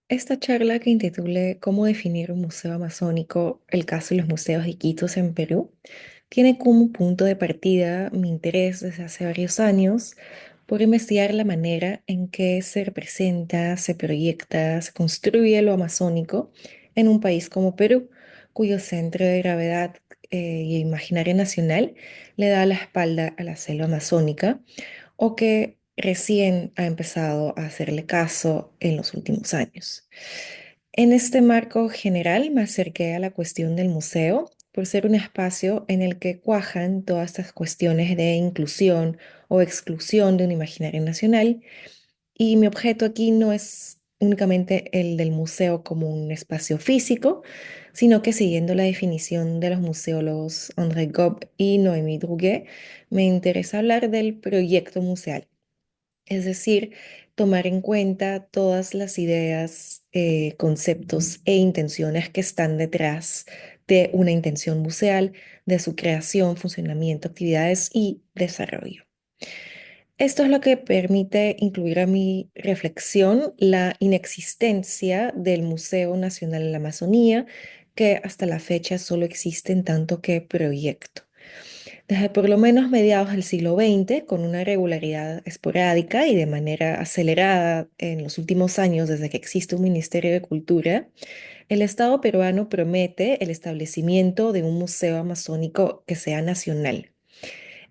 Esta charla que intitulé ¿Cómo definir un museo amazónico? El caso de los museos de Iquitos en Perú, tiene como punto de partida mi interés desde hace varios años por investigar la manera en que se representa, se proyecta, se construye lo amazónico en un país como Perú, cuyo centro de gravedad y imaginario nacional le da la espalda a la selva amazónica o que recién ha empezado a hacerle caso en los últimos años. En este marco general me acerqué a la cuestión del museo por ser un espacio en el que cuajan todas estas cuestiones de inclusión o exclusión de un imaginario nacional, y mi objeto aquí no es únicamente el del museo como un espacio físico, sino que siguiendo la definición de los museólogos André Gobbe y Noémie Druguet, me interesa hablar del proyecto museal, es decir, tomar en cuenta todas las ideas, conceptos e intenciones que están detrás de una intención museal, de su creación, funcionamiento, actividades y desarrollo. Esto es lo que permite incluir a mi reflexión la inexistencia del Museo Nacional en la Amazonía, que hasta la fecha solo existe en tanto que proyecto. Desde por lo menos mediados del siglo XX, con una regularidad esporádica y de manera acelerada en los últimos años desde que existe un Ministerio de Cultura, el Estado peruano promete el establecimiento de un museo amazónico que sea nacional.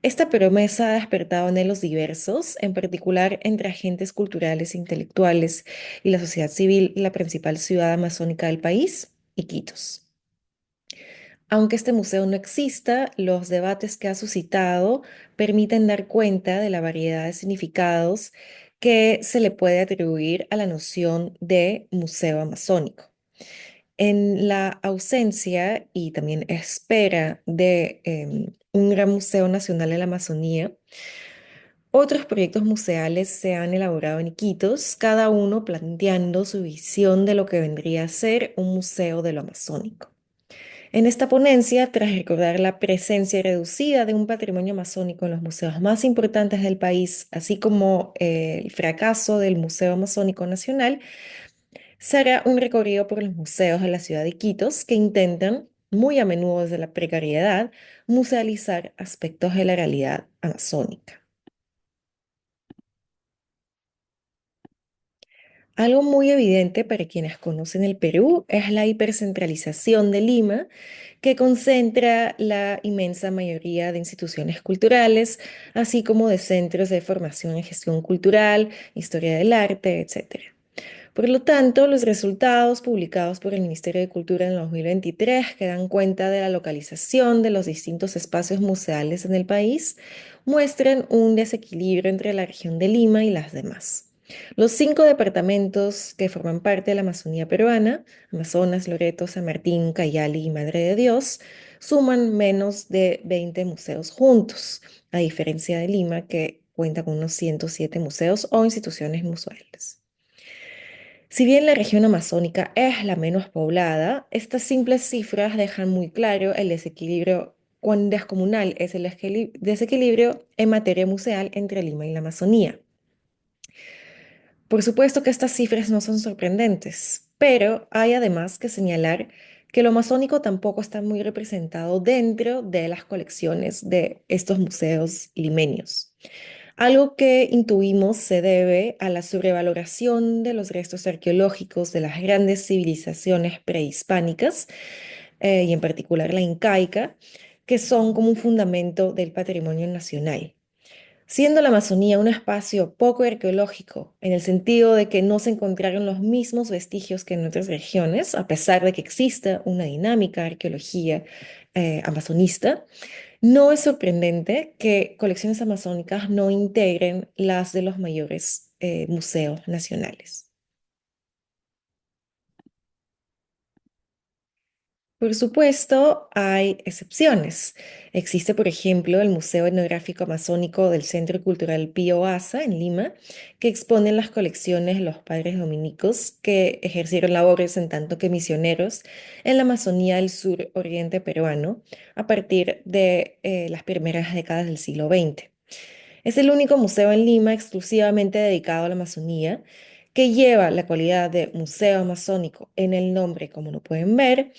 Esta promesa ha despertado anhelos diversos, en particular entre agentes culturales e intelectuales y la sociedad civil, la principal ciudad amazónica del país, Iquitos. Aunque este museo no exista, los debates que ha suscitado permiten dar cuenta de la variedad de significados que se le puede atribuir a la noción de museo amazónico. En la ausencia y también espera de un gran museo nacional en la Amazonía, otros proyectos museales se han elaborado en Iquitos, cada uno planteando su visión de lo que vendría a ser un museo de lo amazónico. En esta ponencia, tras recordar la presencia reducida de un patrimonio amazónico en los museos más importantes del país, así como el fracaso del Museo Amazónico Nacional, se hará un recorrido por los museos de la ciudad de Iquitos que intentan, muy a menudo desde la precariedad, musealizar aspectos de la realidad amazónica. Algo muy evidente para quienes conocen el Perú es la hipercentralización de Lima, que concentra la inmensa mayoría de instituciones culturales, así como de centros de formación en gestión cultural, historia del arte, etc. Por lo tanto, los resultados publicados por el Ministerio de Cultura en el 2023, que dan cuenta de la localización de los distintos espacios museales en el país, muestran un desequilibrio entre la región de Lima y las demás. Los 5 departamentos que forman parte de la Amazonía peruana, Amazonas, Loreto, San Martín, Cayali y Madre de Dios, suman menos de 20 museos juntos, a diferencia de Lima, que cuenta con unos 107 museos o instituciones museales. Si bien la región amazónica es la menos poblada, estas simples cifras dejan muy claro el desequilibrio, cuán descomunal es el desequilibrio en materia museal entre Lima y la Amazonía. Por supuesto que estas cifras no son sorprendentes, pero hay además que señalar que lo amazónico tampoco está muy representado dentro de las colecciones de estos museos limeños. Algo que intuimos se debe a la sobrevaloración de los restos arqueológicos de las grandes civilizaciones prehispánicas, y en particular la incaica, que son como un fundamento del patrimonio nacional. Siendo la Amazonía un espacio poco arqueológico, en el sentido de que no se encontraron los mismos vestigios que en otras regiones, a pesar de que exista una dinámica arqueología amazonista, no es sorprendente que colecciones amazónicas no integren las de los mayores museos nacionales. Por supuesto, hay excepciones. Existe, por ejemplo, el Museo Etnográfico Amazónico del Centro Cultural Pío Asa en Lima, que expone las colecciones de los padres dominicos que ejercieron labores en tanto que misioneros en la Amazonía del sur oriente peruano a partir de las primeras décadas del siglo XX. Es el único museo en Lima exclusivamente dedicado a la Amazonía, que lleva la cualidad de museo amazónico en el nombre, como lo pueden ver.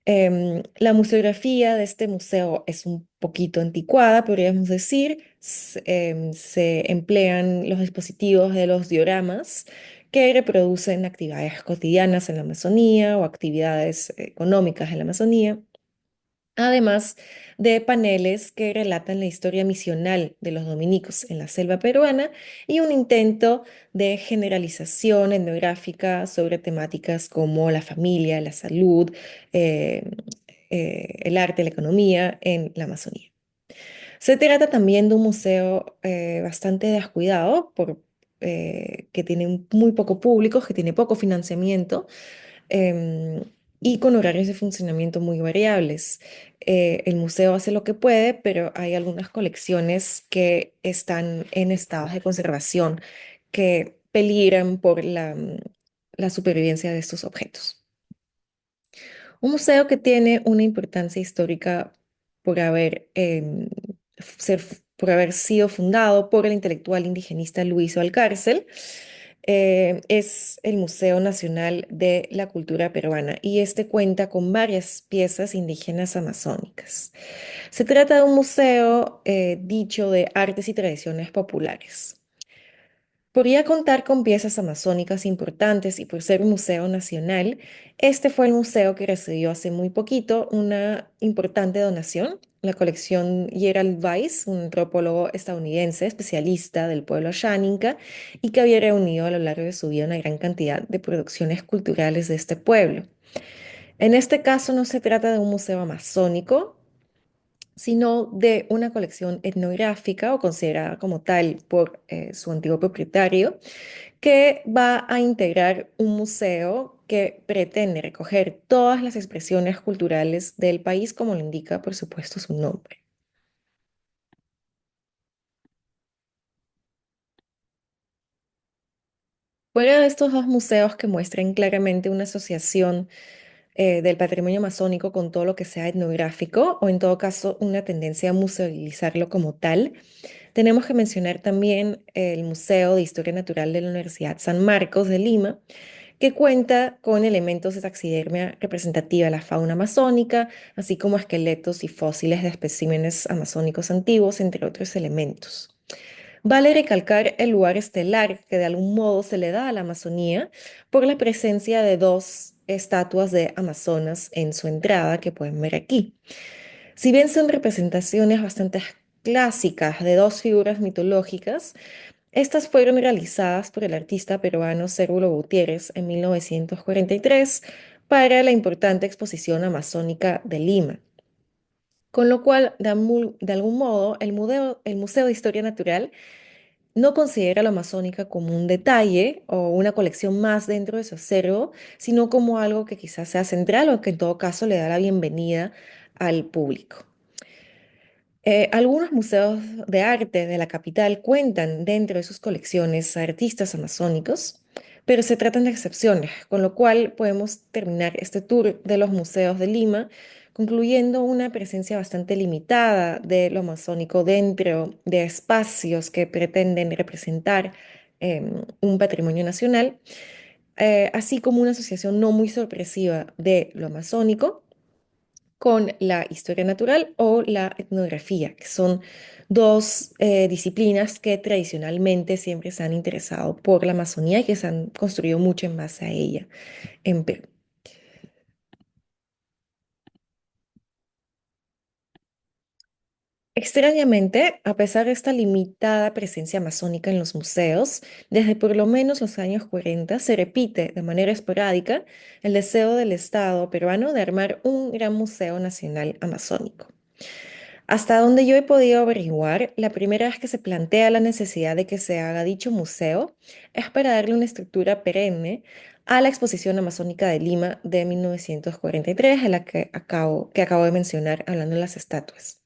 La museografía de este museo es un poquito anticuada, podríamos decir. Se emplean los dispositivos de los dioramas que reproducen actividades cotidianas en la Amazonía o actividades económicas en la Amazonía, además de paneles que relatan la historia misional de los dominicos en la selva peruana y un intento de generalización etnográfica sobre temáticas como la familia, la salud, eh, el arte, la economía en la Amazonía. Se trata también de un museo bastante descuidado, que tiene muy poco público, que tiene poco financiamiento, em, y con horarios de funcionamiento muy variables. El museo hace lo que puede, pero hay algunas colecciones que están en estados de conservación que peligran por la supervivencia de estos objetos. Un museo que tiene una importancia histórica por por haber sido fundado por el intelectual indigenista Luis Valcárcel, es el Museo Nacional de la Cultura Peruana y este cuenta con varias piezas indígenas amazónicas. Se trata de un museo dicho de artes y tradiciones populares. Podría contar con piezas amazónicas importantes y por ser un museo nacional, este fue el museo que recibió hace muy poquito una importante donación. La colección Gerald Weiss, un antropólogo estadounidense especialista del pueblo Xáninca y que había reunido a lo largo de su vida una gran cantidad de producciones culturales de este pueblo. En este caso no se trata de un museo amazónico, sino de una colección etnográfica o considerada como tal por su antiguo propietario, que va a integrar un museo que pretende recoger todas las expresiones culturales del país, como lo indica, por supuesto, su nombre. Fuera de estos dos museos que muestran claramente una asociación del patrimonio amazónico con todo lo que sea etnográfico, o en todo caso una tendencia a musealizarlo como tal, tenemos que mencionar también el Museo de Historia Natural de la Universidad San Marcos de Lima, que cuenta con elementos de taxidermia representativa de la fauna amazónica, así como esqueletos y fósiles de especímenes amazónicos antiguos, entre otros elementos. Vale recalcar el lugar estelar que de algún modo se le da a la Amazonía por la presencia de dos estatuas de Amazonas en su entrada que pueden ver aquí. Si bien son representaciones bastante clásicas de dos figuras mitológicas, estas fueron realizadas por el artista peruano Cérvulo Gutiérrez en 1943 para la importante exposición amazónica de Lima. Con lo cual, de algún modo, el Museo de Historia Natural no considera la amazónica como un detalle o una colección más dentro de su acervo, sino como algo que quizás sea central o que en todo caso le da la bienvenida al público. Algunos museos de arte de la capital cuentan dentro de sus colecciones a artistas amazónicos, pero se tratan de excepciones, con lo cual podemos terminar este tour de los museos de Lima, concluyendo una presencia bastante limitada de lo amazónico dentro de espacios que pretenden representar un patrimonio nacional, así como una asociación no muy sorpresiva de lo amazónico con la historia natural o la etnografía, que son dos disciplinas que tradicionalmente siempre se han interesado por la Amazonía y que se han construido mucho en base a ella en Perú. Extrañamente, a pesar de esta limitada presencia amazónica en los museos, desde por lo menos los años 40 se repite de manera esporádica el deseo del Estado peruano de armar un gran museo nacional amazónico. Hasta donde yo he podido averiguar, la primera vez que se plantea la necesidad de que se haga dicho museo es para darle una estructura perenne a la Exposición Amazónica de Lima de 1943, a la que acabo de mencionar hablando de las estatuas.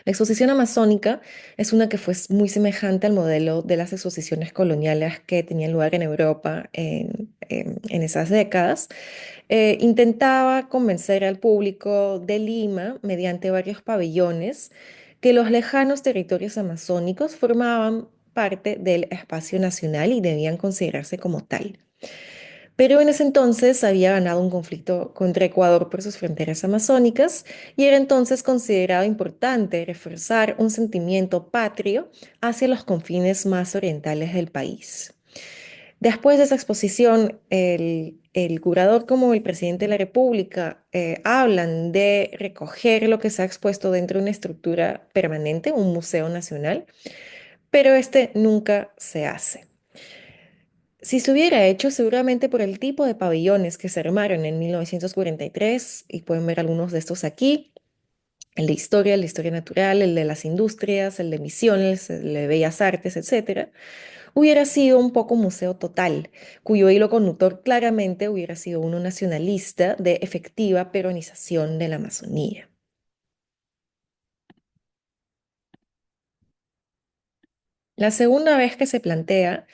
La exposición amazónica es una que fue muy semejante al modelo de las exposiciones coloniales que tenían lugar en Europa en esas décadas. Intentaba convencer al público de Lima, mediante varios pabellones, que los lejanos territorios amazónicos formaban parte del espacio nacional y debían considerarse como tal. Perú en ese entonces había ganado un conflicto contra Ecuador por sus fronteras amazónicas y era entonces considerado importante reforzar un sentimiento patrio hacia los confines más orientales del país. Después de esa exposición, el curador como el presidente de la República hablan de recoger lo que se ha expuesto dentro de una estructura permanente, un museo nacional, pero este nunca se hace. Si se hubiera hecho, seguramente por el tipo de pabellones que se armaron en 1943, y pueden ver algunos de estos aquí, el de historia natural, el de las industrias, el de misiones, el de bellas artes, etcétera, hubiera sido un poco museo total, cuyo hilo conductor claramente hubiera sido uno nacionalista de efectiva peruanización de la Amazonía. La segunda vez que se plantea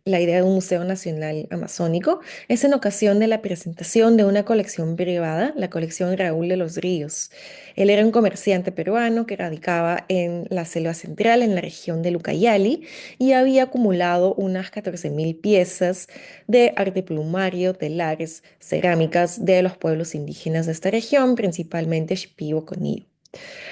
la idea de un Museo Nacional Amazónico es en ocasión de la presentación de una colección privada, la colección Raúl de los Ríos. Él era un comerciante peruano que radicaba en la selva central, en la región de Lucayali, y había acumulado unas 14.000 piezas de arte plumario, telares, cerámicas de los pueblos indígenas de esta región, principalmente Shipibo-Conillo.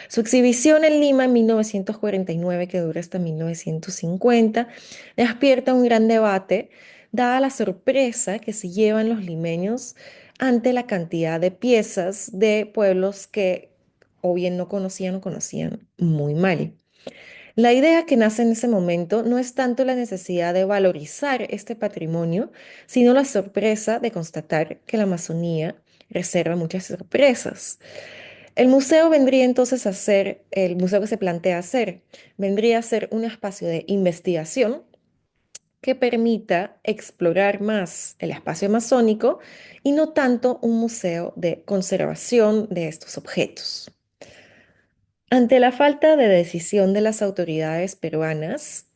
Su exhibición en Lima en 1949, que dura hasta 1950, despierta un gran debate, dada la sorpresa que se llevan los limeños ante la cantidad de piezas de pueblos que o bien no conocían o conocían muy mal. La idea que nace en ese momento no es tanto la necesidad de valorizar este patrimonio, sino la sorpresa de constatar que la Amazonía reserva muchas sorpresas. El museo vendría entonces a ser, el museo que se plantea hacer, vendría a ser un espacio de investigación que permita explorar más el espacio amazónico y no tanto un museo de conservación de estos objetos. Ante la falta de decisión de las autoridades peruanas,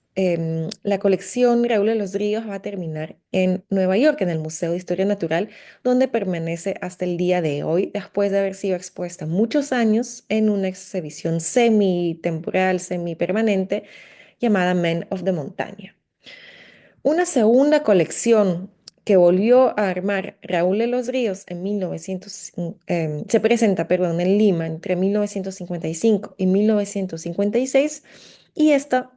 la colección Raúl de los Ríos va a terminar en Nueva York, en el Museo de Historia Natural, donde permanece hasta el día de hoy, después de haber sido expuesta muchos años en una exhibición semi-temporal, semi-permanente, llamada Men of the Montaña. Una segunda colección que volvió a armar Raúl de los Ríos en 1900, se presenta, perdón, en Lima entre 1955 y 1956 y esta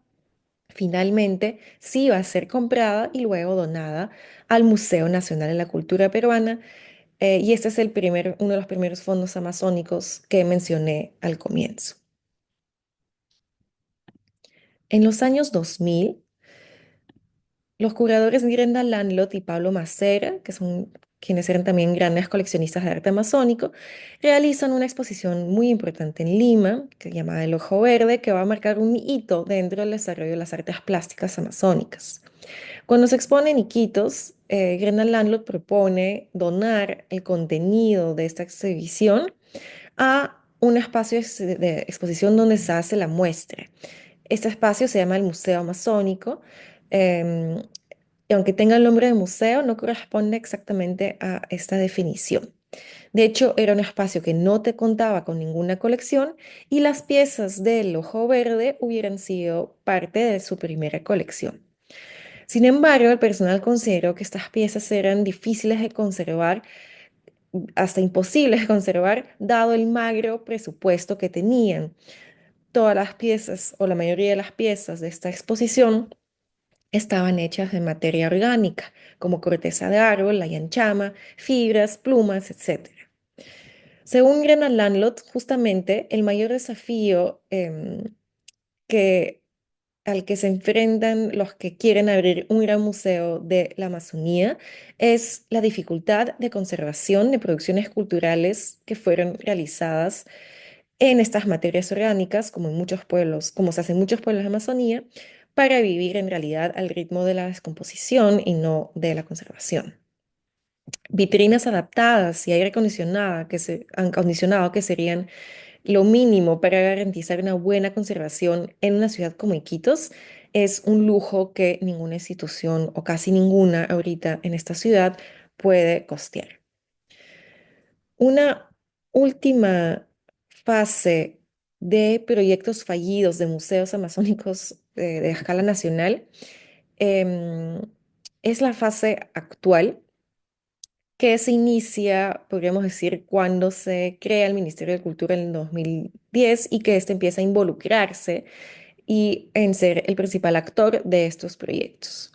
finalmente sí va a ser comprada y luego donada al Museo Nacional de la Cultura Peruana, y este es uno de los primeros fondos amazónicos que mencioné al comienzo. En los años 2000, los curadores Grenda Landlot y Pablo Macera, que son quienes eran también grandes coleccionistas de arte amazónico, realizan una exposición muy importante en Lima, que se llama El Ojo Verde, que va a marcar un hito dentro del desarrollo de las artes plásticas amazónicas. Cuando se exponen Iquitos, Grenda Landlot propone donar el contenido de esta exhibición a un espacio de exposición donde se hace la muestra. Este espacio se llama el Museo Amazónico. em, y aunque tenga el nombre de museo, no corresponde exactamente a esta definición. De hecho, era un espacio que no te contaba con ninguna colección y las piezas del Ojo Verde hubieran sido parte de su primera colección. Sin embargo, el personal consideró que estas piezas eran difíciles de conservar, hasta imposibles de conservar, dado el magro presupuesto que tenían. Todas las piezas o la mayoría de las piezas de esta exposición estaban hechas de materia orgánica, como corteza de árbol, la yanchama, fibras, plumas, etc. Según Grenal Landlot, justamente el mayor desafío que, al que se enfrentan los que quieren abrir un gran museo de la Amazonía es la dificultad de conservación de producciones culturales que fueron realizadas en estas materias orgánicas, como en muchos pueblos, como se hace en muchos pueblos de la Amazonía, para vivir en realidad al ritmo de la descomposición y no de la conservación. Vitrinas adaptadas y aire acondicionado que serían lo mínimo para garantizar una buena conservación en una ciudad como Iquitos es un lujo que ninguna institución o casi ninguna ahorita en esta ciudad puede costear. Una última fase de proyectos fallidos de museos amazónicos de escala nacional. Em, es la fase actual que se inicia, podríamos decir, cuando se crea el Ministerio de Cultura en el 2010 y que éste empieza a involucrarse y en ser el principal actor de estos proyectos.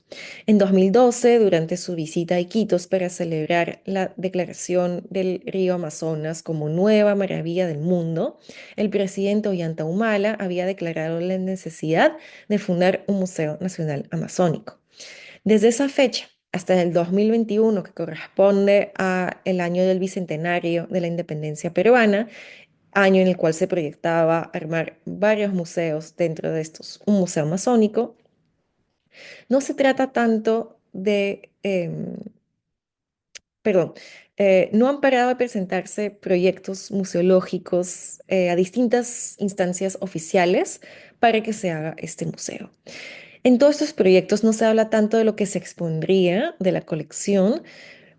En 2012, durante su visita a Iquitos para celebrar la declaración del río Amazonas como nueva maravilla del mundo, el presidente Ollanta Humala había declarado la necesidad de fundar un Museo Nacional Amazónico. Desde esa fecha hasta el 2021, que corresponde a el año del bicentenario de la independencia peruana, año en el cual se proyectaba armar varios museos, dentro de estos un museo amazónico, no se trata tanto de, perdón, no han parado de presentarse proyectos museológicos a distintas instancias oficiales para que se haga este museo. En todos estos proyectos no se habla tanto de lo que se expondría de la colección,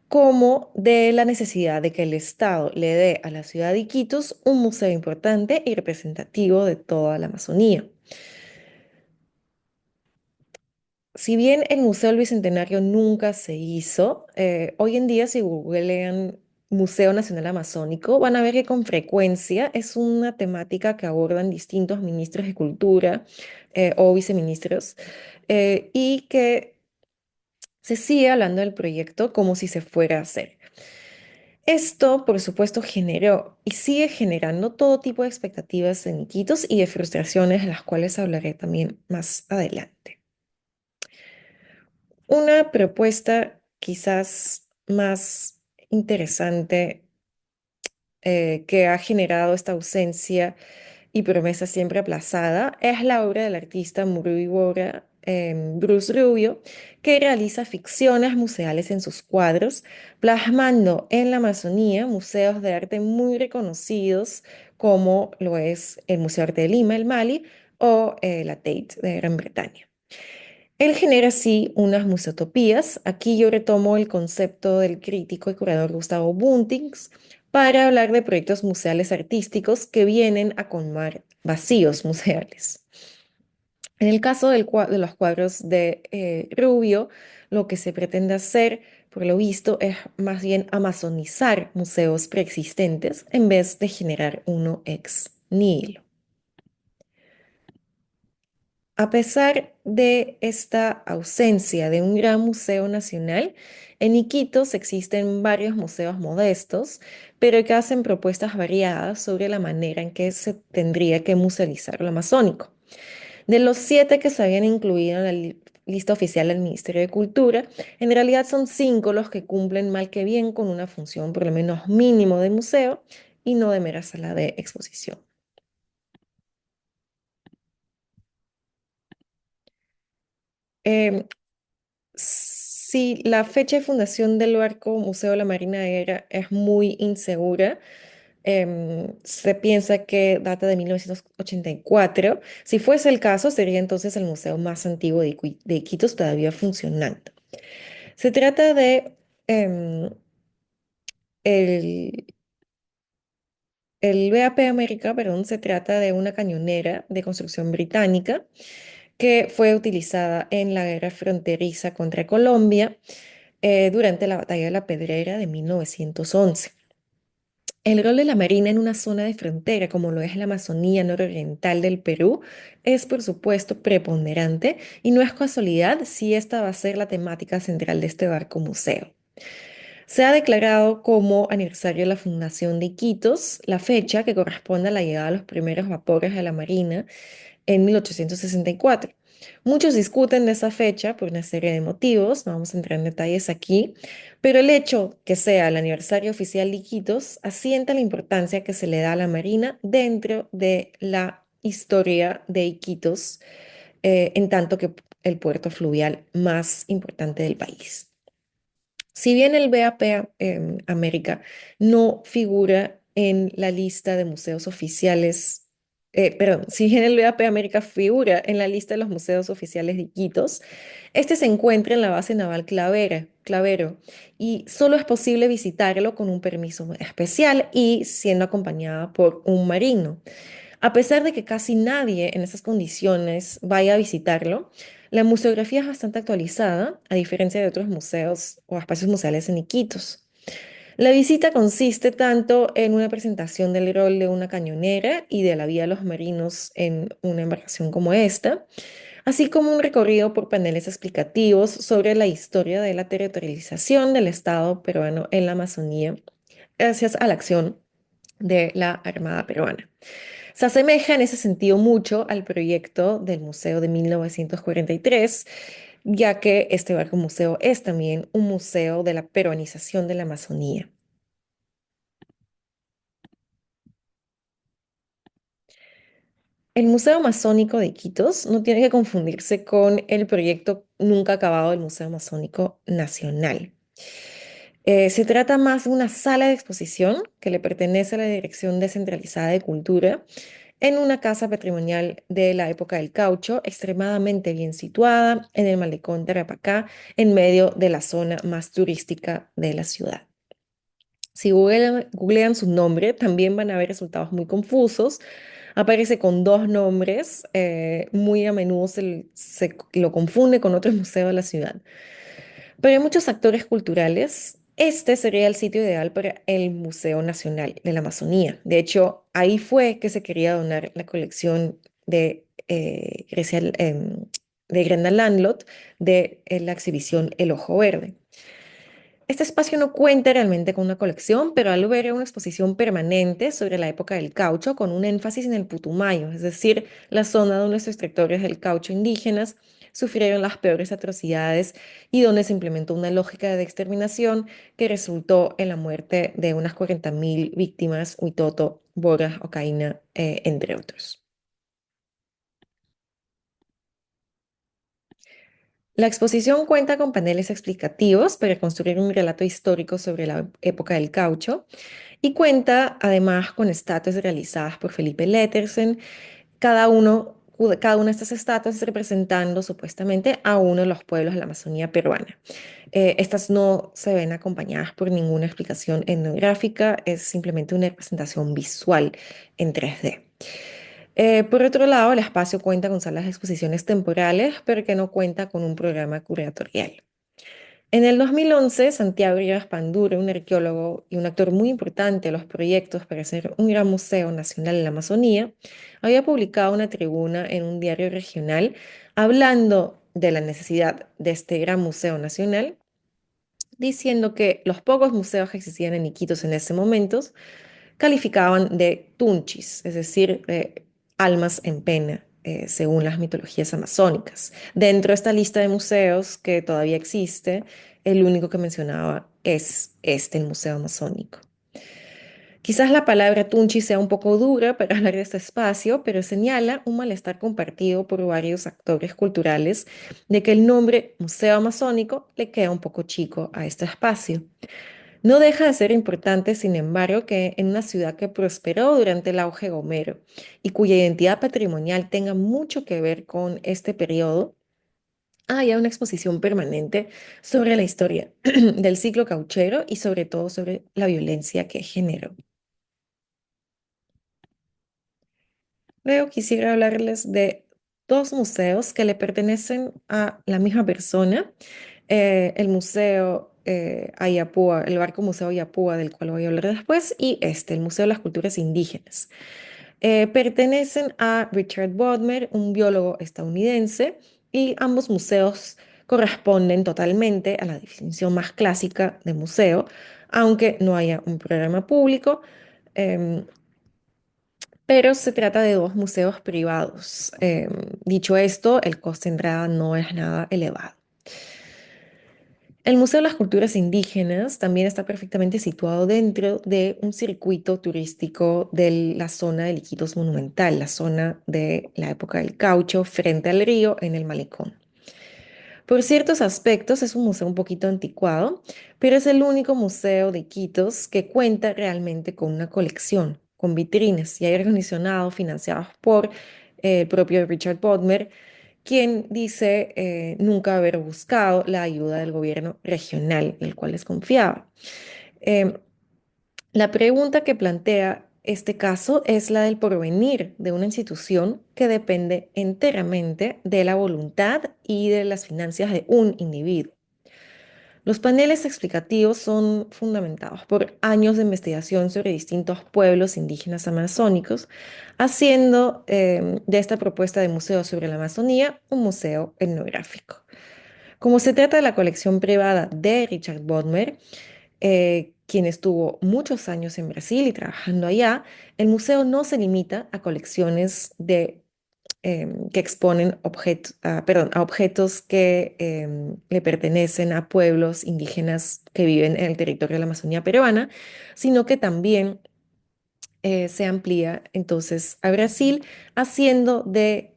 como de la necesidad de que el Estado le dé a la ciudad de Iquitos un museo importante y representativo de toda la Amazonía. Si bien el Museo del Bicentenario nunca se hizo, hoy en día si googlean Museo Nacional Amazónico van a ver que con frecuencia es una temática que abordan distintos ministros de Cultura o viceministros, y que se sigue hablando del proyecto como si se fuera a hacer. Esto, por supuesto, generó y sigue generando todo tipo de expectativas en Iquitos y de frustraciones, de las cuales hablaré también más adelante. Una propuesta quizás más interesante que ha generado esta ausencia y promesa siempre aplazada es la obra del artista murvíbora Bruce Rubio, que realiza ficciones museales en sus cuadros, plasmando en la Amazonía museos de arte muy reconocidos como lo es el Museo de Arte de Lima, el Mali, o la Tate de Gran Bretaña. Él genera así unas museotopías. Aquí yo retomo el concepto del crítico y curador Gustavo Buntings para hablar de proyectos museales artísticos que vienen a colmar vacíos museales. En el caso de los cuadros de Rubio, lo que se pretende hacer, por lo visto, es más bien amazonizar museos preexistentes en vez de generar uno ex nihilo. A pesar de esta ausencia de un gran museo nacional, en Iquitos existen varios museos modestos, pero que hacen propuestas variadas sobre la manera en que se tendría que musealizar lo amazónico. De los 7 que se habían incluido en la lista oficial del Ministerio de Cultura, en realidad son 5 los que cumplen mal que bien con una función por lo menos mínimo de museo y no de mera sala de exposición. Em, Si la fecha de fundación del barco Museo de la Marina Aérea es muy insegura, se piensa que data de 1984. Si fuese el caso, sería entonces el museo más antiguo de Iquitos todavía funcionando. Se trata de em, el, el BAP América, perdón, se trata de una cañonera de construcción británica que fue utilizada en la guerra fronteriza contra Colombia durante la Batalla de la Pedrera de 1911. El rol de la Marina en una zona de frontera, como lo es la Amazonía nororiental del Perú, es por supuesto preponderante y no es casualidad si esta va a ser la temática central de este barco museo. Se ha declarado como aniversario de la fundación de Iquitos la fecha que corresponde a la llegada de los primeros vapores de la Marina en 1864. Muchos discuten de esa fecha por una serie de motivos, no vamos a entrar en detalles aquí, pero el hecho que sea el aniversario oficial de Iquitos asienta la importancia que se le da a la Marina dentro de la historia de Iquitos, en tanto que el puerto fluvial más importante del país. Si bien el BAP América no figura en la lista de museos oficiales, perdón, si bien el BAP América figura en la lista de los museos oficiales de Iquitos, este se encuentra en la base naval Clavero y solo es posible visitarlo con un permiso especial y siendo acompañada por un marino. A pesar de que casi nadie en esas condiciones vaya a visitarlo, la museografía es bastante actualizada, a diferencia de otros museos o espacios museales en Iquitos. La visita consiste tanto en una presentación del rol de una cañonera y de la vida de los marinos en una embarcación como esta, así como un recorrido por paneles explicativos sobre la historia de la territorialización del Estado peruano en la Amazonía, gracias a la acción de la Armada Peruana. Se asemeja en ese sentido mucho al proyecto del Museo de 1943, ya que este barco museo es también un museo de la peruanización de la Amazonía. El Museo Amazónico de Iquitos no tiene que confundirse con el proyecto nunca acabado del Museo Amazónico Nacional. Se trata más de una sala de exposición que le pertenece a la Dirección Descentralizada de Cultura en una casa patrimonial de la época del Caucho, extremadamente bien situada en el malecón de Tarapacá, en medio de la zona más turística de la ciudad. Si googlean su nombre, también van a ver resultados muy confusos. Aparece con dos nombres, muy a menudo se lo confunde con otros museos de la ciudad. Pero hay muchos actores culturales. Este sería el sitio ideal para el Museo Nacional de la Amazonía. De hecho, ahí fue que se quería donar la colección de Grenda Landlot de la exhibición El Ojo Verde. Este espacio no cuenta realmente con una colección, pero alberga una exposición permanente sobre la época del caucho con un énfasis en el Putumayo, es decir, la zona donde los extractores del caucho indígenas sufrieron las peores atrocidades y donde se implementó una lógica de exterminación que resultó en la muerte de unas 40.000 víctimas, Huitoto, Bora, Ocaína, entre otros. La exposición cuenta con paneles explicativos para construir un relato histórico sobre la época del caucho y cuenta además con estatuas realizadas por Felipe Lettersen, cada una de estas estatuas representando supuestamente a uno de los pueblos de la Amazonía peruana. Estas no se ven acompañadas por ninguna explicación etnográfica, es simplemente una representación visual en 3D. Por otro lado, el espacio cuenta con salas de exposiciones temporales, pero que no cuenta con un programa curatorial. En el 2011, Santiago Rivas Panduro, un arqueólogo y un actor muy importante de los proyectos para hacer un gran museo nacional en la Amazonía, había publicado una tribuna en un diario regional hablando de la necesidad de este gran museo nacional, diciendo que los pocos museos que existían en Iquitos en ese momento calificaban de tunchis, es decir, almas en pena, según las mitologías amazónicas. Dentro de esta lista de museos que todavía existe, el único que mencionaba es este, el Museo Amazónico. Quizás la palabra tunchi sea un poco dura para hablar de este espacio, pero señala un malestar compartido por varios actores culturales de que el nombre Museo Amazónico le queda un poco chico a este espacio. No deja de ser importante, sin embargo, que en una ciudad que prosperó durante el auge Homero y cuya identidad patrimonial tenga mucho que ver con este periodo, haya una exposición permanente sobre la historia del ciclo cauchero y sobre todo sobre la violencia que generó. Luego quisiera hablarles de dos museos que le pertenecen a la misma persona. El Museo Ayapúa, el Barco Museo Ayapúa, del cual voy a hablar después, y este, el Museo de las Culturas Indígenas. Pertenecen a Richard Bodmer, un biólogo estadounidense, y ambos museos corresponden totalmente a la definición más clásica de museo, aunque no haya un programa público. em, pero se trata de dos museos privados. Dicho esto, el coste de entrada no es nada elevado. El Museo de las Culturas Indígenas también está perfectamente situado dentro de un circuito turístico de la zona del Iquitos Monumental, la zona de la época del Caucho, frente al río en el malecón. Por ciertos aspectos es un museo un poquito anticuado, pero es el único museo de Iquitos que cuenta realmente con una colección, con vitrinas y aire acondicionado financiados por el propio Richard Bodmer, quien dice nunca haber buscado la ayuda del gobierno regional, el cual les confiaba. Em, la pregunta que plantea este caso es la del porvenir de una institución que depende enteramente de la voluntad y de las finanzas de un individuo. Los paneles explicativos son fundamentados por años de investigación sobre distintos pueblos indígenas amazónicos, haciendo de esta propuesta de museo sobre la Amazonía un museo etnográfico. Como se trata de la colección privada de Richard Bodmer, quien estuvo muchos años en Brasil y trabajando allá, el museo no se limita a colecciones que exponen perdón, a objetos que le pertenecen a pueblos indígenas que viven en el territorio de la Amazonía peruana, sino que también se amplía entonces a Brasil, haciendo de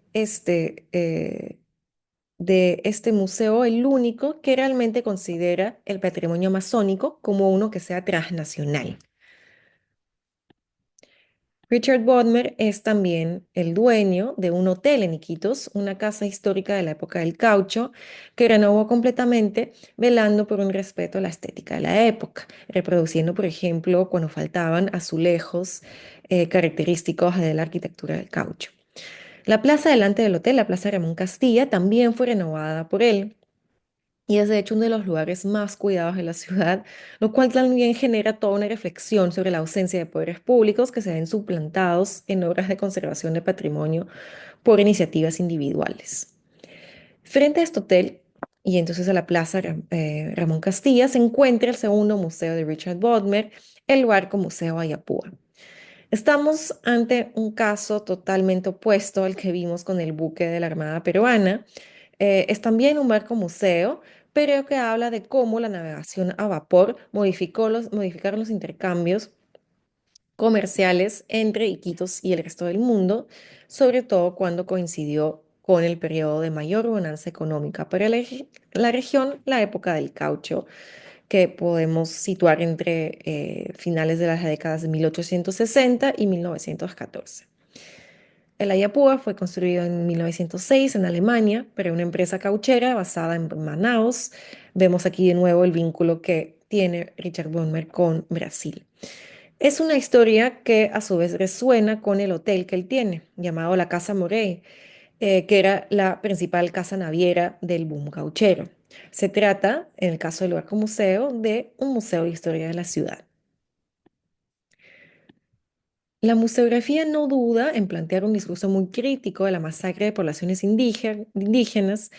este museo el único que realmente considera el patrimonio amazónico como uno que sea transnacional. Richard Bodmer es también el dueño de un hotel en Iquitos, una casa histórica de la época del caucho, que renovó completamente, velando por un respeto a la estética de la época, reproduciendo, por ejemplo, cuando faltaban azulejos característicos de la arquitectura del caucho. La plaza delante del hotel, la Plaza Ramón Castilla, también fue renovada por él y es de hecho uno de los lugares más cuidados de la ciudad, lo cual también genera toda una reflexión sobre la ausencia de poderes públicos que se ven suplantados en obras de conservación de patrimonio por iniciativas individuales. Frente a este hotel y entonces a la Plaza Ramón Castilla se encuentra el segundo museo de Richard Bodmer, el Barco Museo Ayapúa. Estamos ante un caso totalmente opuesto al que vimos con el buque de la Armada peruana. Es también un barco museo, pero que habla de cómo la navegación a vapor modificaron los intercambios comerciales entre Iquitos y el resto del mundo, sobre todo cuando coincidió con el periodo de mayor bonanza económica para la región, la época del caucho, que podemos situar entre finales de las décadas de 1860 y 1914. El Ayapúa fue construido en 1906 en Alemania, pero una empresa cauchera basada en Manaus. Vemos aquí de nuevo el vínculo que tiene Richard Bonmer con Brasil. Es una historia que a su vez resuena con el hotel que él tiene, llamado la Casa Morey, que era la principal casa naviera del boom gauchero. Se trata, en el caso del Barco Museo, de un museo de historia de la ciudad. La museografía no duda en plantear un discurso muy crítico de la masacre de poblaciones indígenas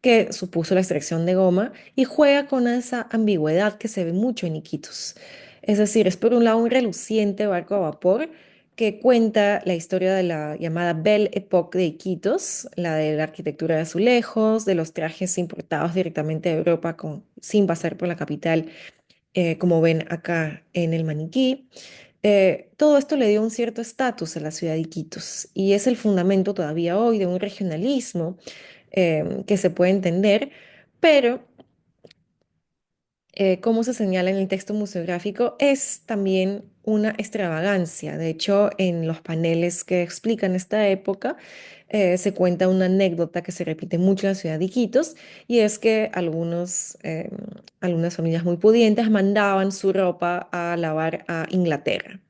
que supuso la extracción de goma y juega con esa ambigüedad que se ve mucho en Iquitos. Es decir, es por un lado un reluciente barco a vapor que cuenta la historia de la llamada Belle Époque de Iquitos, la de la arquitectura de azulejos, de los trajes importados directamente de Europa sin pasar por la capital, como ven acá en el maniquí. Todo esto le dio un cierto estatus a la ciudad de Iquitos y es el fundamento todavía hoy de un regionalismo que se puede entender, pero como se señala en el texto museográfico, es también una extravagancia. De hecho, en los paneles que explican esta época, se cuenta una anécdota que se repite mucho en la ciudad de Iquitos, y es que algunas familias muy pudientes mandaban su ropa a lavar a Inglaterra.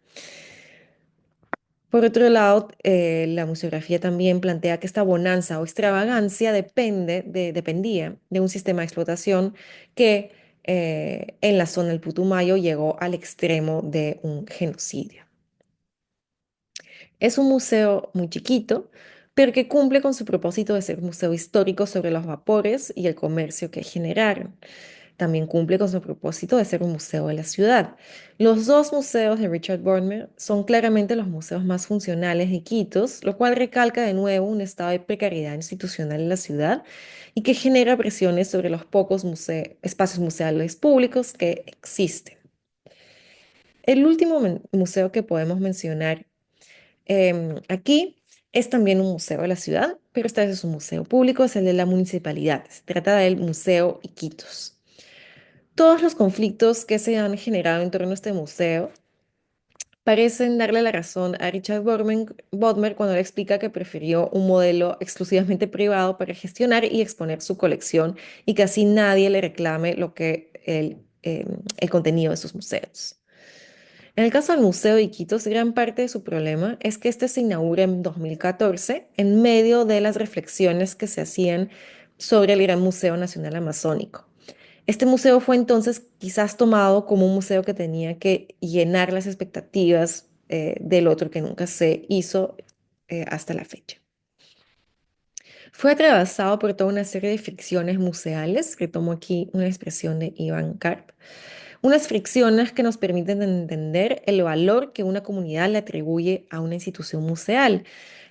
Por otro lado, la museografía también plantea que esta bonanza o extravagancia dependía de un sistema de explotación que en la zona del Putumayo llegó al extremo de un genocidio. Es un museo muy chiquito, pero que cumple con su propósito de ser un museo histórico sobre los vapores y el comercio que generaron. También cumple con su propósito de ser un museo de la ciudad. Los dos museos de Richard Bodmer son claramente los museos más funcionales de Iquitos, lo cual recalca de nuevo un estado de precariedad institucional en la ciudad y que genera presiones sobre los pocos espacios museales públicos que existen. El último museo que podemos mencionar aquí es también un museo de la ciudad, pero esta vez es un museo público, es el de la municipalidad. Se trata del Museo Iquitos. Todos los conflictos que se han generado en torno a este museo parecen darle la razón a Richard Bodmer cuando le explica que prefirió un modelo exclusivamente privado para gestionar y exponer su colección y que así nadie le reclame el contenido de sus museos. En el caso del Museo de Iquitos, gran parte de su problema es que este se inaugura en 2014 en medio de las reflexiones que se hacían sobre el Gran Museo Nacional Amazónico. Este museo fue entonces quizás tomado como un museo que tenía que llenar las expectativas del otro que nunca se hizo hasta la fecha. Fue atravesado por toda una serie de fricciones museales, que tomo aquí una expresión de Ivan Karp, unas fricciones que nos permiten entender el valor que una comunidad le atribuye a una institución museal,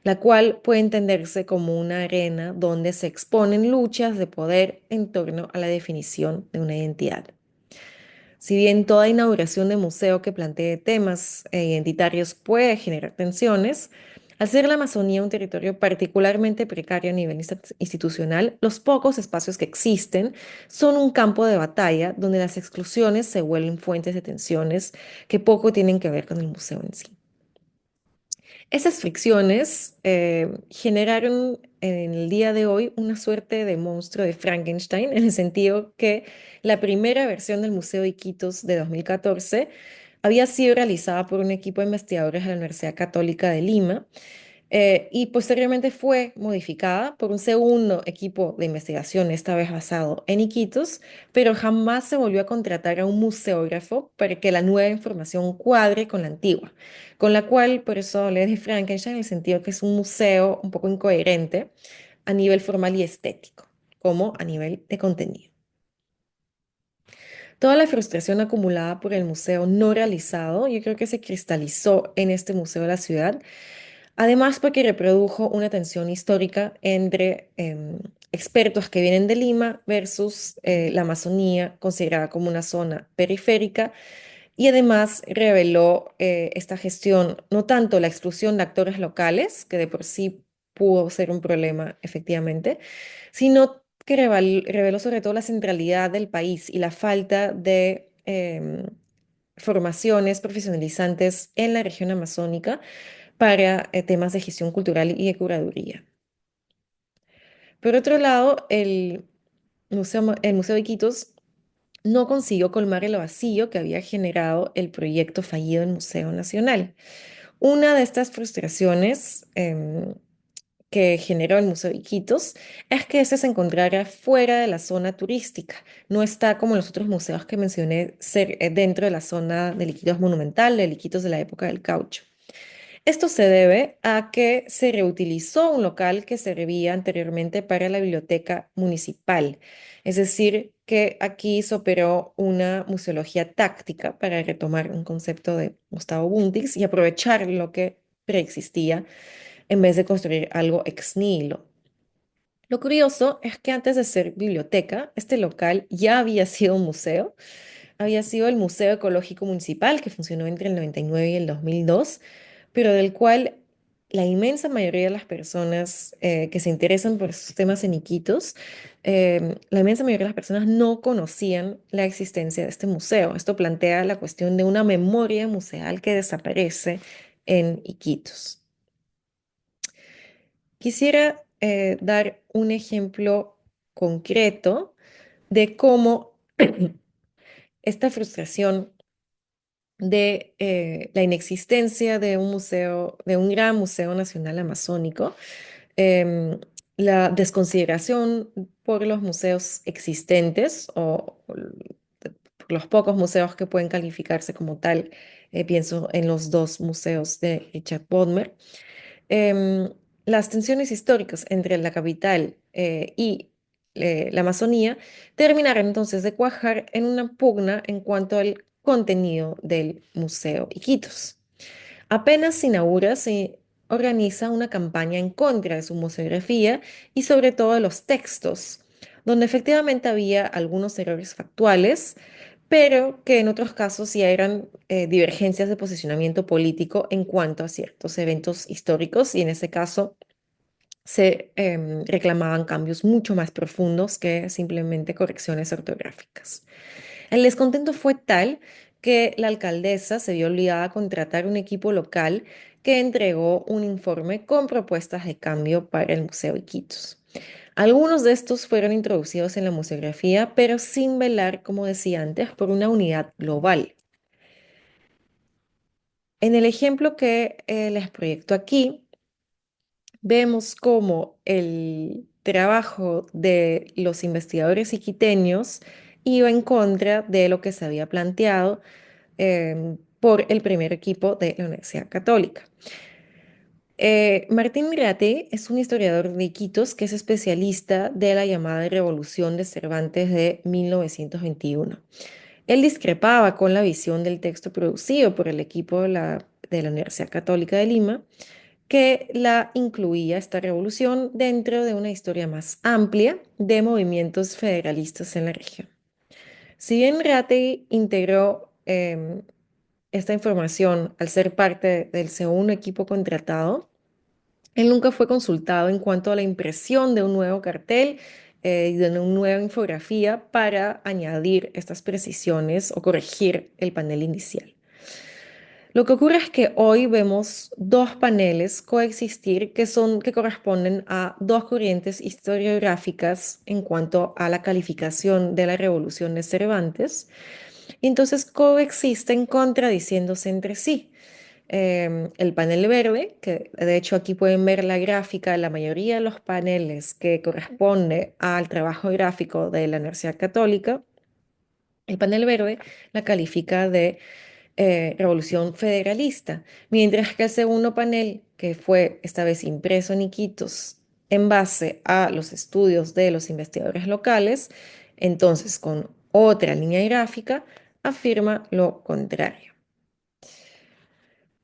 la cual puede entenderse como una arena donde se exponen luchas de poder en torno a la definición de una identidad. Si bien toda inauguración de museo que plantee temas identitarios puede generar tensiones, al ser la Amazonía un territorio particularmente precario a nivel institucional, los pocos espacios que existen son un campo de batalla donde las exclusiones se vuelven fuentes de tensiones que poco tienen que ver con el museo en sí. Esas fricciones generaron en el día de hoy una suerte de monstruo de Frankenstein, en el sentido que la primera versión del Museo de Iquitos de 2014 había sido realizada por un equipo de investigadores de la Universidad Católica de Lima y posteriormente fue modificada por un segundo equipo de investigación, esta vez basado en Iquitos, pero jamás se volvió a contratar a un museógrafo para que la nueva información cuadre con la antigua, con la cual, por eso hablé de Frankenstein, en el sentido que es un museo un poco incoherente a nivel formal y estético, como a nivel de contenido. Toda la frustración acumulada por el museo no realizado, yo creo que se cristalizó en este museo de la ciudad. Además, porque reprodujo una tensión histórica entre expertos que vienen de Lima versus la Amazonía, considerada como una zona periférica, y además reveló esta gestión, no tanto la exclusión de actores locales, que de por sí pudo ser un problema efectivamente, sino que reveló sobre todo la centralidad del país y la falta de formaciones profesionalizantes en la región amazónica para temas de gestión cultural y de curaduría. Por otro lado, el Museo de Iquitos no consiguió colmar el vacío que había generado el proyecto fallido del Museo Nacional. Una de estas frustraciones que generó el Museo de Iquitos es que este se encontrara fuera de la zona turística. No está como los otros museos que mencioné dentro de la zona del Iquitos monumental, del Iquitos de la época del caucho. Esto se debe a que se reutilizó un local que servía anteriormente para la biblioteca municipal. Es decir, que aquí se operó una museología táctica para retomar un concepto de Gustavo Buntis y aprovechar lo que preexistía en vez de construir algo ex nihilo. Lo curioso es que antes de ser biblioteca, este local ya había sido un museo. Había sido el Museo Ecológico Municipal, que funcionó entre el 99 y el 2002, pero del cual la inmensa mayoría de las personas que se interesan por estos temas en Iquitos, la inmensa mayoría de las personas no conocían la existencia de este museo. Esto plantea la cuestión de una memoria museal que desaparece en Iquitos. Quisiera dar un ejemplo concreto de cómo esta frustración de la inexistencia de un museo, de un gran museo nacional amazónico, em, la desconsideración por los museos existentes por los pocos museos que pueden calificarse como tal, pienso en los dos museos de Richard Bodmer, em, las tensiones históricas entre la capital y la Amazonía terminaron entonces de cuajar en una pugna en cuanto al contenido del Museo Iquitos. Apenas se inaugura, se organiza una campaña en contra de su museografía y sobre todo de los textos, donde efectivamente había algunos errores factuales, pero que en otros casos ya eran divergencias de posicionamiento político en cuanto a ciertos eventos históricos y en ese caso se reclamaban cambios mucho más profundos que simplemente correcciones ortográficas. El descontento fue tal que la alcaldesa se vio obligada a contratar un equipo local que entregó un informe con propuestas de cambio para el Museo Iquitos. Algunos de estos fueron introducidos en la museografía, pero sin velar, como decía antes, por una unidad global. En el ejemplo que les proyecto aquí, vemos cómo el trabajo de los investigadores iquiteños iba en contra de lo que se había planteado por el primer equipo de la Universidad Católica. Martín Mirate es un historiador de Iquitos que es especialista de la llamada Revolución de Cervantes de 1921. Él discrepaba con la visión del texto producido por el equipo de la Universidad Católica de Lima, que la incluía esta revolución dentro de una historia más amplia de movimientos federalistas en la región. Si bien Reate integró esta información al ser parte del segundo equipo contratado, él nunca fue consultado en cuanto a la impresión de un nuevo cartel y de una nueva infografía para añadir estas precisiones o corregir el panel inicial. Lo que ocurre es que hoy vemos dos paneles coexistir que corresponden a dos corrientes historiográficas en cuanto a la calificación de la Revolución de Cervantes, y entonces coexisten contradiciéndose entre sí. El panel verde, que de hecho aquí pueden ver la gráfica de la mayoría de los paneles que corresponde al trabajo gráfico de la Universidad Católica. El panel verde la califica de revolución federalista, mientras que el segundo panel, que fue esta vez impreso en Iquitos en base a los estudios de los investigadores locales, entonces con otra línea gráfica, afirma lo contrario.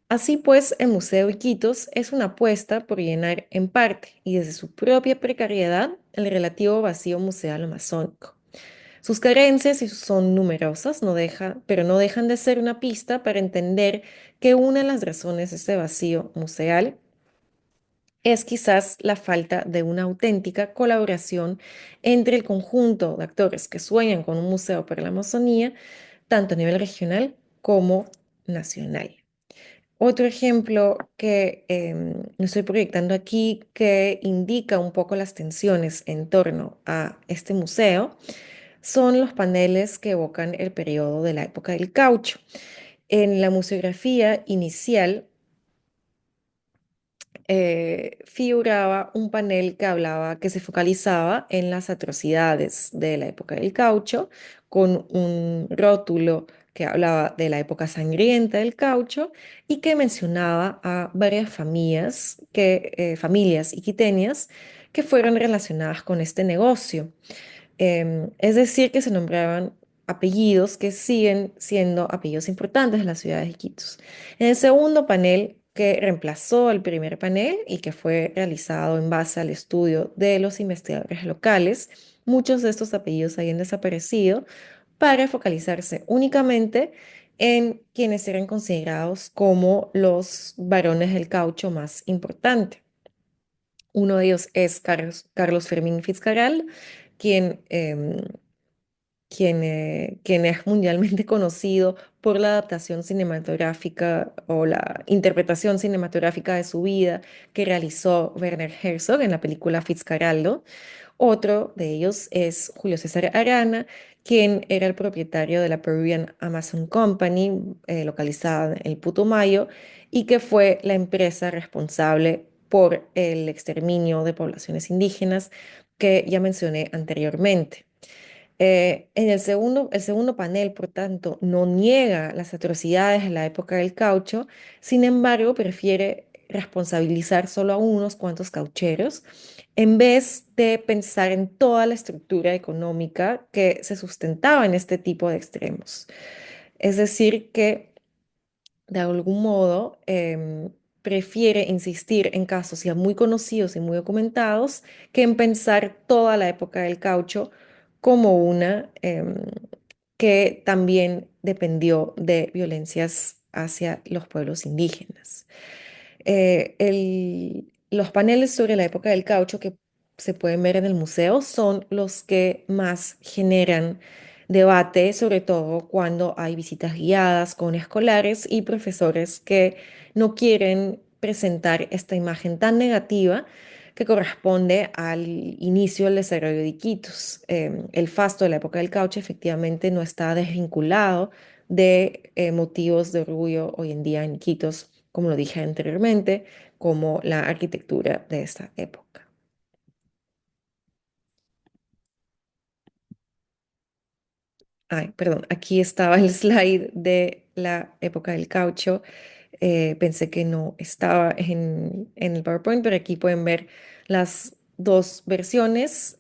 Así pues, el Museo Iquitos es una apuesta por llenar en parte y desde su propia precariedad el relativo vacío museal amazónico. Sus carencias son numerosas, pero no dejan de ser una pista para entender que una de las razones de este vacío museal es quizás la falta de una auténtica colaboración entre el conjunto de actores que sueñan con un museo para la Amazonía, tanto a nivel regional como nacional. Otro ejemplo que estoy proyectando aquí que indica un poco las tensiones en torno a este museo son los paneles que evocan el periodo de la época del caucho. En la museografía inicial figuraba un panel que hablaba, que se focalizaba en las atrocidades de la época del caucho, con un rótulo que hablaba de la época sangrienta del caucho y que mencionaba a varias familias iquiteñas que fueron relacionadas con este negocio. Es decir, que se nombraban apellidos que siguen siendo apellidos importantes de la ciudad de Iquitos. En el segundo panel, que reemplazó al primer panel y que fue realizado en base al estudio de los investigadores locales, muchos de estos apellidos habían desaparecido para focalizarse únicamente en quienes eran considerados como los varones del caucho más importantes. Uno de ellos es Carlos Fermín Fitzcarral, quien, quien es mundialmente conocido por la adaptación cinematográfica o la interpretación cinematográfica de su vida que realizó Werner Herzog en la película Fitzcarraldo. Otro de ellos es Julio César Arana, quien era el propietario de la Peruvian Amazon Company, localizada en el Putumayo, y que fue la empresa responsable por el exterminio de poblaciones indígenas que ya mencioné anteriormente. El segundo panel, por tanto, no niega las atrocidades de la época del caucho, sin embargo, prefiere responsabilizar solo a unos cuantos caucheros en vez de pensar en toda la estructura económica que se sustentaba en este tipo de extremos. Es decir, que de algún modo prefiere insistir en casos ya muy conocidos y muy documentados que en pensar toda la época del caucho como una que también dependió de violencias hacia los pueblos indígenas. Los paneles sobre la época del caucho que se pueden ver en el museo son los que más generan debate, sobre todo cuando hay visitas guiadas con escolares y profesores que no quieren presentar esta imagen tan negativa que corresponde al inicio del desarrollo de Iquitos. El fasto de la época del caucho efectivamente no está desvinculado de motivos de orgullo hoy en día en Iquitos, como lo dije anteriormente, como la arquitectura de esta época. Ay, perdón, aquí estaba el slide de la época del caucho. Pensé que no estaba en el PowerPoint, pero aquí pueden ver las dos versiones.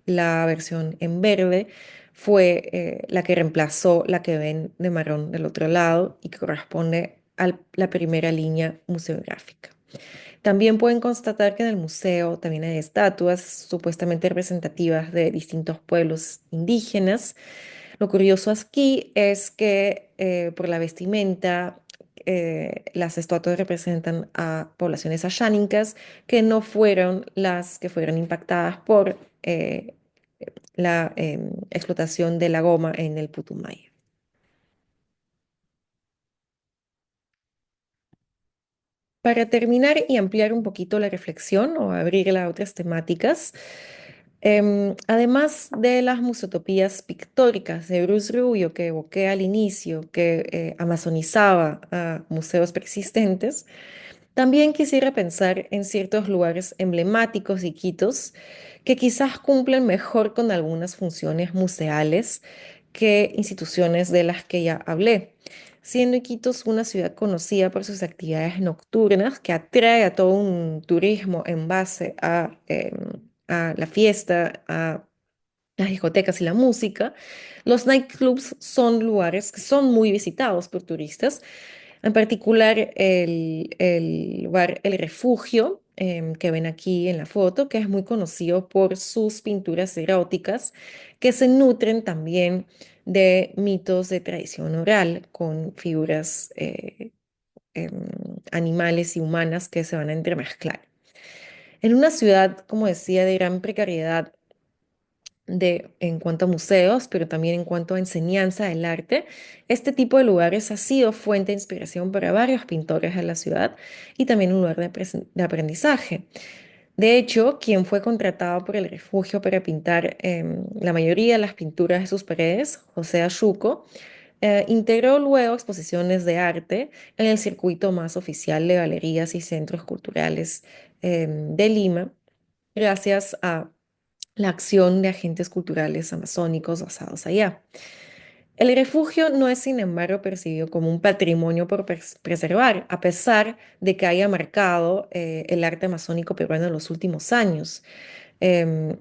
La versión en verde fue la que reemplazó la que ven de marrón del otro lado y que corresponde a la primera línea museográfica. También pueden constatar que en el museo también hay estatuas supuestamente representativas de distintos pueblos indígenas. Lo curioso aquí es que por la vestimenta, las estatuas representan a poblaciones ayánicas que no fueron las que fueron impactadas por la explotación de la goma en el Putumayo. Para terminar y ampliar un poquito la reflexión o abrirla a otras temáticas, además de las museotopías pictóricas de Bruce Rubio que evoqué al inicio, que amazonizaba a museos preexistentes, también quisiera pensar en ciertos lugares emblemáticos y quitos que quizás cumplen mejor con algunas funciones museales que instituciones de las que ya hablé, siendo Iquitos una ciudad conocida por sus actividades nocturnas que atrae a todo un turismo en base a la fiesta, a las discotecas y la música. Los nightclubs son lugares que son muy visitados por turistas, en particular el lugar El Refugio, que ven aquí en la foto, que es muy conocido por sus pinturas eróticas, que se nutren también de mitos de tradición oral, con figuras em, animales y humanas que se van a entremezclar. En una ciudad, como decía, de gran precariedad, en cuanto a museos, pero también en cuanto a enseñanza del arte. Este tipo de lugares ha sido fuente de inspiración para varios pintores de la ciudad y también un lugar de aprendizaje. De hecho, quien fue contratado por el refugio para pintar la mayoría de las pinturas de sus paredes, José Ayuco, integró luego exposiciones de arte en el circuito más oficial de galerías y centros culturales de Lima, gracias a la acción de agentes culturales amazónicos basados allá. El refugio no es, sin embargo, percibido como un patrimonio por preservar, a pesar de que haya marcado el arte amazónico peruano en los últimos años. Em,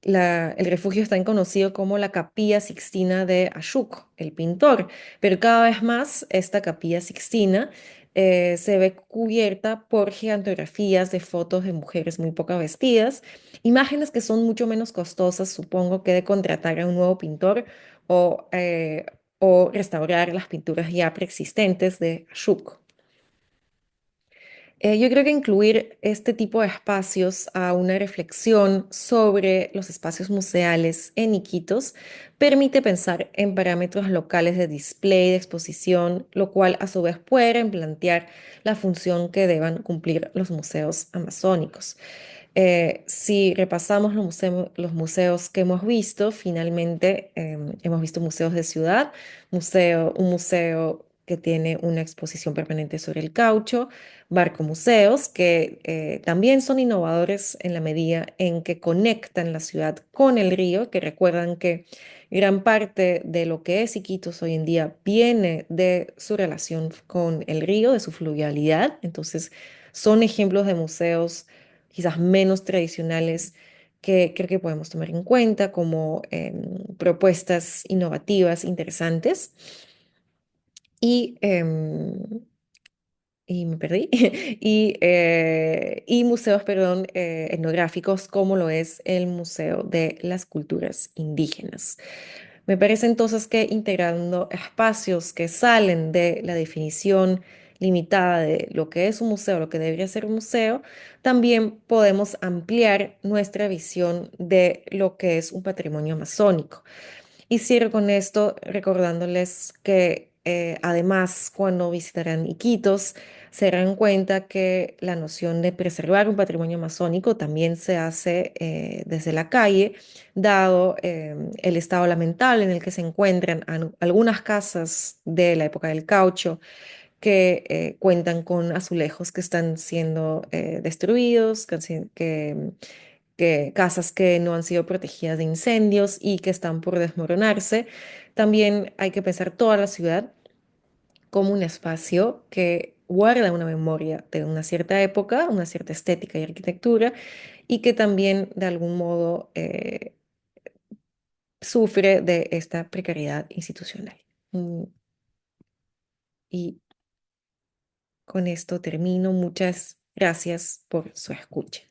el refugio está conocido como la Capilla Sixtina de Ashuk, el pintor, pero cada vez más esta Capilla Sixtina se ve cubierta por gigantografías de fotos de mujeres muy poco vestidas, imágenes que son mucho menos costosas, supongo, que de contratar a un nuevo pintor o restaurar las pinturas ya preexistentes de Ashuk. Yo creo que incluir este tipo de espacios a una reflexión sobre los espacios museales en Iquitos permite pensar en parámetros locales de display, de exposición, lo cual a su vez puede plantear la función que deban cumplir los museos amazónicos. Si repasamos los museos que hemos visto, finalmente hemos visto museos de ciudad, un museo que tiene una exposición permanente sobre el caucho, barco museos que también son innovadores en la medida en que conectan la ciudad con el río, que recuerdan que gran parte de lo que es Iquitos hoy en día viene de su relación con el río, de su fluvialidad. Entonces, son ejemplos de museos quizás menos tradicionales que creo que podemos tomar en cuenta como propuestas innovativas, interesantes. Y, y me perdí. Y museos, perdón, etnográficos como lo es el Museo de las Culturas Indígenas. Me parece entonces que integrando espacios que salen de la definición limitada de lo que es un museo, lo que debería ser un museo, también podemos ampliar nuestra visión de lo que es un patrimonio amazónico. Y cierro con esto recordándoles que además, cuando visitarán Iquitos, se darán cuenta que la noción de preservar un patrimonio amazónico también se hace desde la calle, dado el estado lamentable en el que se encuentran algunas casas de la época del caucho que cuentan con azulejos que están siendo destruidos, que casas que no han sido protegidas de incendios y que están por desmoronarse. También hay que pensar toda la ciudad como un espacio que guarda una memoria de una cierta época, una cierta estética y arquitectura, y que también de algún modo sufre de esta precariedad institucional. Y con esto termino. Muchas gracias por su escucha.